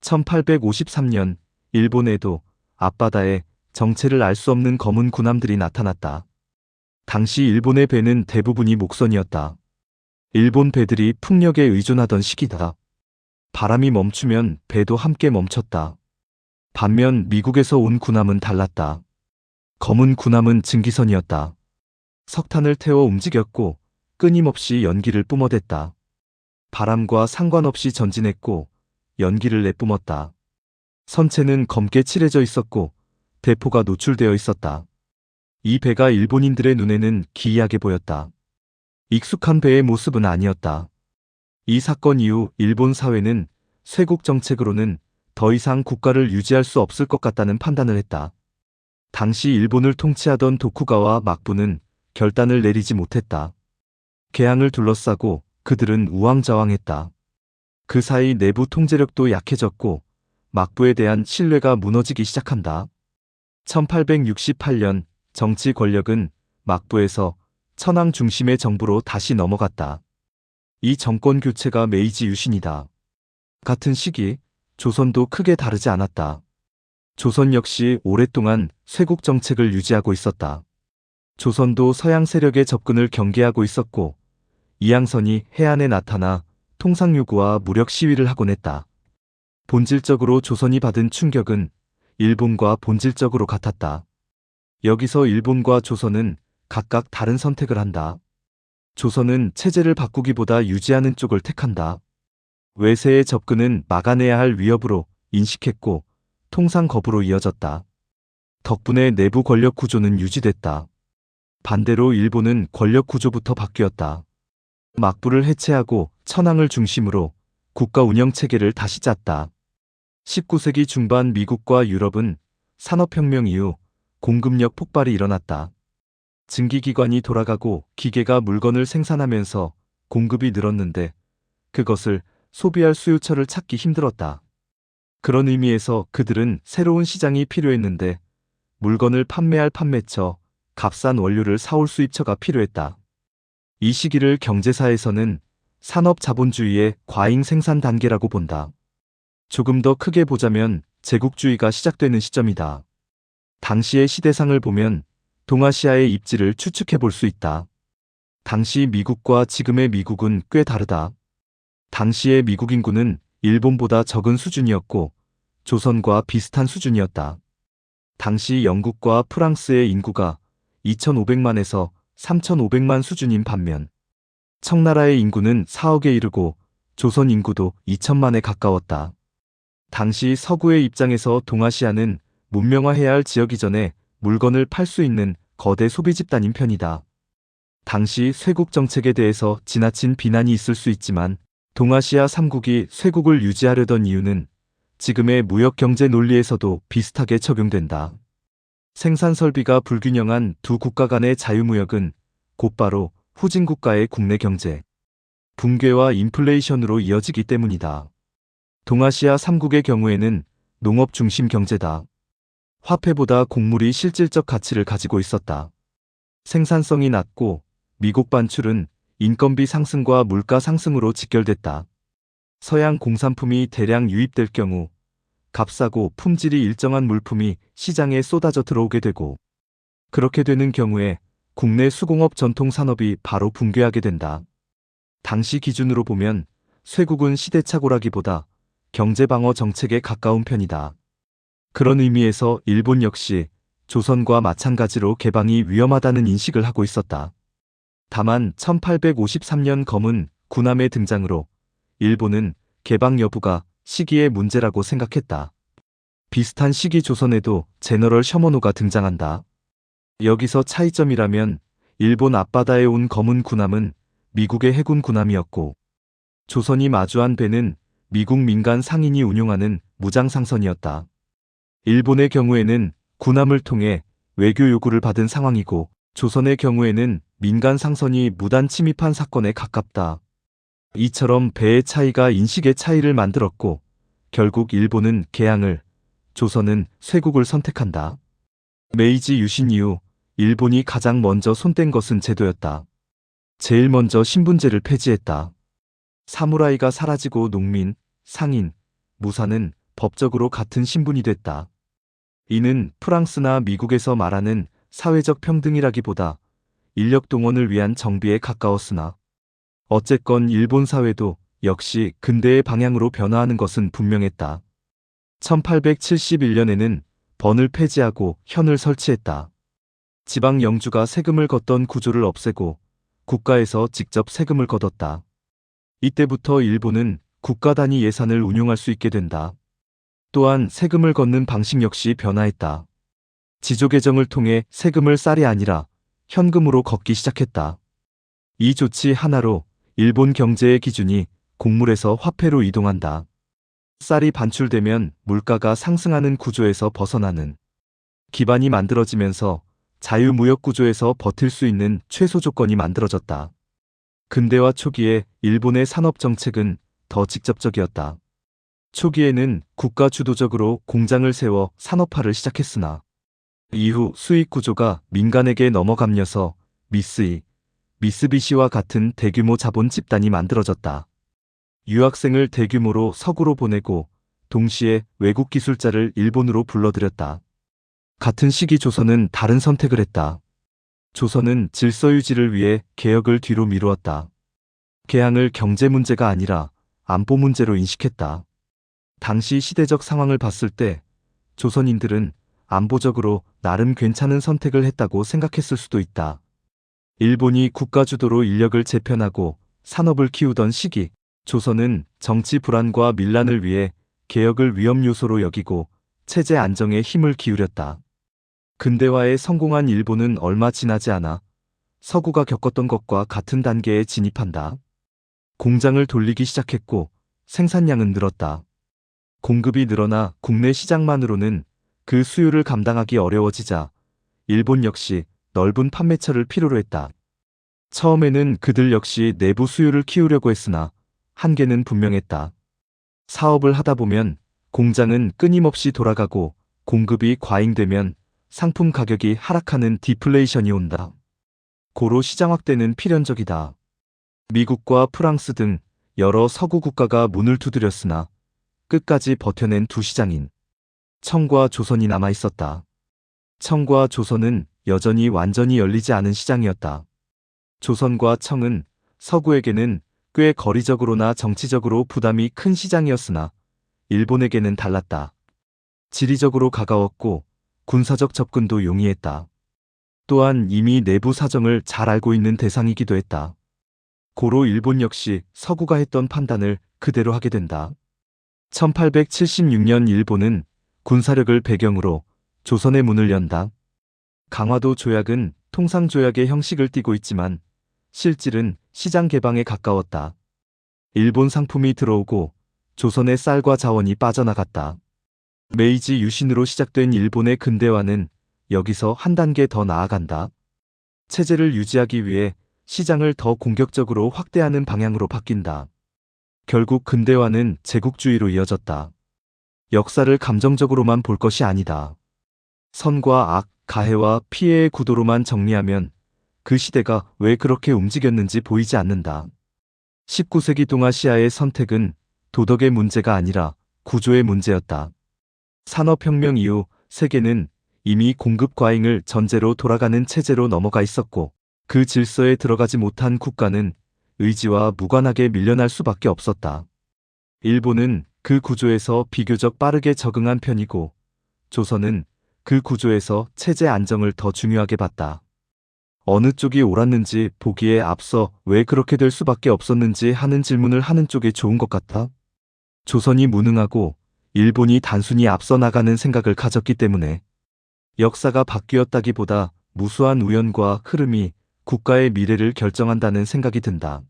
1853년 일본에도 앞바다에 정체를 알 수 없는 검은 군함들이 나타났다. 당시 일본의 배는 대부분이 목선이었다. 일본 배들이 풍력에 의존하던 시기다. 바람이 멈추면 배도 함께 멈췄다. 반면 미국에서 온 군함은 달랐다. 검은 군함은 증기선이었다. 석탄을 태워 움직였고 끊임없이 연기를 뿜어댔다. 바람과 상관없이 전진했고 연기를 내뿜었다. 선체는 검게 칠해져 있었고 대포가 노출되어 있었다. 이 배가 일본인들의 눈에는 기이하게 보였다. 익숙한 배의 모습은 아니었다. 이 사건 이후 일본 사회는 쇄국 정책으로는 더 이상 국가를 유지할 수 없을 것 같다는 판단을 했다. 당시 일본을 통치하던 도쿠가와 막부는 결단을 내리지 못했다. 개항을 둘러싸고 그들은 우왕좌왕했다. 그 사이 내부 통제력도 약해졌고 막부에 대한 신뢰가 무너지기 시작한다. 1868년 정치 권력은 막부에서 천황 중심의 정부로 다시 넘어갔다. 이 정권 교체가 메이지 유신이다. 같은 시기 조선도 크게 다르지 않았다. 조선 역시 오랫동안 쇄국 정책을 유지하고 있었다. 조선도 서양 세력의 접근을 경계하고 있었고 이항선이 해안에 나타나 통상 요구와 무력 시위를 하곤 했다. 본질적으로 조선이 받은 충격은 일본과 본질적으로 같았다. 여기서 일본과 조선은 각각 다른 선택을 한다. 조선은 체제를 바꾸기보다 유지하는 쪽을 택한다. 외세의 접근은 막아내야 할 위협으로 인식했고 통상 거부로 이어졌다. 덕분에 내부 권력 구조는 유지됐다. 반대로 일본은 권력 구조부터 바뀌었다. 막부를 해체하고 천황을 중심으로 국가 운영 체계를 다시 짰다. 19세기 중반 미국과 유럽은 산업혁명 이후 공급력 폭발이 일어났다. 증기기관이 돌아가고 기계가 물건을 생산하면서 공급이 늘었는데 그것을 소비할 수요처를 찾기 힘들었다. 그런 의미에서 그들은 새로운 시장이 필요했는데 물건을 판매할 판매처, 값싼 원료를 사올 수입처가 필요했다. 이 시기를 경제사에서는 산업자본주의의 과잉 생산 단계라고 본다. 조금 더 크게 보자면 제국주의가 시작되는 시점이다. 당시의 시대상을 보면 동아시아의 입지를 추측해 볼 수 있다. 당시 미국과 지금의 미국은 꽤 다르다. 당시의 미국 인구는 일본보다 적은 수준이었고 조선과 비슷한 수준이었다. 당시 영국과 프랑스의 인구가 2,500만에서 3,500만 수준인 반면 청나라의 인구는 4억에 이르고 조선 인구도 2천만에 가까웠다. 당시 서구의 입장에서 동아시아는 문명화해야 할 지역이 전에 물건을 팔 수 있는 거대 소비 집단인 편이다. 당시 쇄국 정책에 대해서 지나친 비난이 있을 수 있지만 동아시아 3국이 쇄국을 유지하려던 이유는 지금의 무역경제 논리에서도 비슷하게 적용된다. 생산 설비가 불균형한 두 국가 간의 자유무역은 곧바로 후진국가의 국내 경제 붕괴와 인플레이션으로 이어지기 때문이다. 동아시아 3국의 경우에는 농업 중심 경제다. 화폐보다 곡물이 실질적 가치를 가지고 있었다. 생산성이 낮고 미국 반출은 인건비 상승과 물가 상승으로 직결됐다. 서양 공산품이 대량 유입될 경우 값싸고 품질이 일정한 물품이 시장에 쏟아져 들어오게 되고 그렇게 되는 경우에 국내 수공업 전통 산업이 바로 붕괴하게 된다. 당시 기준으로 보면 쇄국은 시대착오라기보다 경제방어 정책에 가까운 편이다. 그런 의미에서 일본 역시 조선과 마찬가지로 개방이 위험하다는 인식을 하고 있었다. 다만 1853년 검은 군함의 등장으로 일본은 개방 여부가 시기의 문제라고 생각했다. 비슷한 시기 조선에도 제너럴 셔머노가 등장한다. 여기서 차이점이라면 일본 앞바다에 온 검은 군함은 미국의 해군 군함이었고 조선이 마주한 배는 미국 민간 상인이 운용하는 무장상선이었다. 일본의 경우에는 군함을 통해 외교 요구를 받은 상황이고 조선의 경우에는 민간 상선이 무단 침입한 사건에 가깝다. 이처럼 배의 차이가 인식의 차이를 만들었고 결국 일본은 개항을, 조선은 쇄국을 선택한다. 메이지 유신 이후 일본이 가장 먼저 손댄 것은 제도였다. 제일 먼저 신분제를 폐지했다. 사무라이가 사라지고 농민, 상인, 무사는 법적으로 같은 신분이 됐다. 이는 프랑스나 미국에서 말하는 사회적 평등이라기보다 인력 동원을 위한 정비에 가까웠으나 어쨌건 일본 사회도 역시 근대의 방향으로 변화하는 것은 분명했다. 1871년에는 번을 폐지하고 현을 설치했다. 지방 영주가 세금을 걷던 구조를 없애고 국가에서 직접 세금을 걷었다. 이때부터 일본은 국가 단위 예산을 운용할 수 있게 된다. 또한 세금을 걷는 방식 역시 변화했다. 지조 개정을 통해 세금을 쌀이 아니라 현금으로 걷기 시작했다. 이 조치 하나로 일본 경제의 기준이 곡물에서 화폐로 이동한다. 쌀이 반출되면 물가가 상승하는 구조에서 벗어나는 기반이 만들어지면서 자유무역 구조에서 버틸 수 있는 최소 조건이 만들어졌다. 근대화 초기에 일본의 산업 정책은 더 직접적이었다. 초기에는 국가 주도적으로 공장을 세워 산업화를 시작했으나 이후 수익 구조가 민간에게 넘어가면서 미쓰이, 미쓰비시와 같은 대규모 자본 집단이 만들어졌다. 유학생을 대규모로 서구로 보내고 동시에 외국 기술자를 일본으로 불러들였다. 같은 시기 조선은 다른 선택을 했다. 조선은 질서 유지를 위해 개혁을 뒤로 미루었다. 개항을 경제 문제가 아니라 안보 문제로 인식했다. 당시 시대적 상황을 봤을 때 조선인들은 안보적으로 나름 괜찮은 선택을 했다고 생각했을 수도 있다. 일본이 국가 주도로 인력을 재편하고 산업을 키우던 시기, 조선은 정치 불안과 밀란을 위해 개혁을 위험 요소로 여기고 체제 안정에 힘을 기울였다. 근대화에 성공한 일본은 얼마 지나지 않아 서구가 겪었던 것과 같은 단계에 진입한다. 공장을 돌리기 시작했고 생산량은 늘었다. 공급이 늘어나 국내 시장만으로는 그 수요를 감당하기 어려워지자 일본 역시 넓은 판매처를 필요로 했다. 처음에는 그들 역시 내부 수요를 키우려고 했으나 한계는 분명했다. 사업을 하다 보면 공장은 끊임없이 돌아가고 공급이 과잉되면 상품 가격이 하락하는 디플레이션이 온다. 고로 시장 확대는 필연적이다. 미국과 프랑스 등 여러 서구 국가가 문을 두드렸으나 끝까지 버텨낸 두 시장인 청과 조선이 남아 있었다. 청과 조선은 여전히 완전히 열리지 않은 시장이었다. 조선과 청은 서구에게는 꽤 거리적으로나 정치적으로 부담이 큰 시장이었으나 일본에게는 달랐다. 지리적으로 가까웠고 군사적 접근도 용이했다. 또한 이미 내부 사정을 잘 알고 있는 대상이기도 했다. 고로 일본 역시 서구가 했던 판단을 그대로 하게 된다. 1876년 일본은 군사력을 배경으로 조선의 문을 연다. 강화도 조약은 통상조약의 형식을 띠고 있지만 실질은 시장 개방에 가까웠다. 일본 상품이 들어오고 조선의 쌀과 자원이 빠져나갔다. 메이지 유신으로 시작된 일본의 근대화는 여기서 한 단계 더 나아간다. 체제를 유지하기 위해 시장을 더 공격적으로 확대하는 방향으로 바뀐다. 결국 근대화는 제국주의로 이어졌다. 역사를 감정적으로만 볼 것이 아니다. 선과 악, 가해와 피해의 구도로만 정리하면 그 시대가 왜 그렇게 움직였는지 보이지 않는다. 19세기 동아시아의 선택은 도덕의 문제가 아니라 구조의 문제였다. 산업혁명 이후 세계는 이미 공급 과잉을 전제로 돌아가는 체제로 넘어가 있었고 그 질서에 들어가지 못한 국가는 의지와 무관하게 밀려날 수밖에 없었다. 일본은 그 구조에서 비교적 빠르게 적응한 편이고 조선은 그 구조에서 체제 안정을 더 중요하게 봤다. 어느 쪽이 옳았는지 보기에 앞서 왜 그렇게 될 수밖에 없었는지 하는 질문을 하는 쪽이 좋은 것 같아. 조선이 무능하고 일본이 단순히 앞서 나가는 생각을 가졌기 때문에 역사가 바뀌었다기보다 무수한 우연과 흐름이 국가의 미래를 결정한다는 생각이 든다.